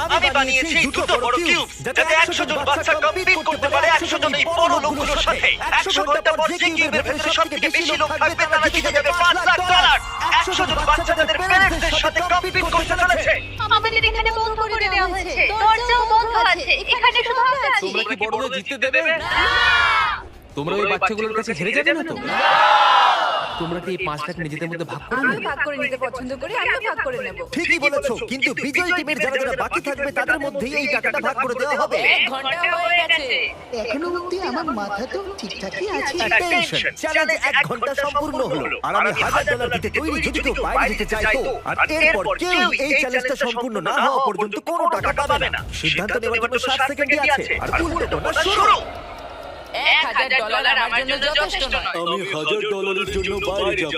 আমি বানিয়েছি দুটো বড় কিউব যাতে 100 জন বাচ্চা কম্পিট করতে পারে 100 জন এই বড় লোকগুলোর সাথে। 100 ঘন্টা পর যে কিউবের ভেতরে সবথেকে বেশি লোক থাকবে তারা জিতে যাবে $5,00,000। 100 জন বাচ্চা তাদের প্যারেন্টসদের সাথে কম্পিট করতে চলেছে। আমাদের এখানে বন্ধ করে দেওয়া হয়েছে, দরজাও বন্ধ আছে, এখানে শুধু আমরা আছি। তোমরা কি বড়দের জিততে দেবে? তোমরা ওই বাচ্চাগুলোর কাছে হেরে যাবে না তো? তোমরা কি এই 5 লাখ নিজেদের মধ্যে ভাগ করে আমি নেবে? ভাগ করে নিতে পছন্দ করি, আমিও ভাগ করে নেব। ঠিকই বলেছো, কিন্তু বিজয়ী টিমের যারা যারা বাকি থাকবে তাদের মধ্যেই এই টাকাটা ভাগ করে দেওয়া হবে। 1 ঘন্টা হয়ে গেছে। এখনো অব্দি আমার মাথা তো ঠিকঠাকই আছে। টেনশন চ্যালেঞ্জ 1 ঘন্টা সম্পূর্ণ হলো আর আমি $1,000 দিতে তৈরি যদি কেউ বাইরে যেতে চাইতো। আর এরপর কেউ এই চ্যালেঞ্জটা সম্পূর্ণ না হওয়া পর্যন্ত কোনো টাকা পাবে না। সিদ্ধান্ত নেওয়ার জন্য 60 সেকেন্ডই আছে আর উল্টোটা শুরু। $1,000 আমার জন্য যথেষ্ট নয়। আমি $1,000 জন্য বাইরে যাব।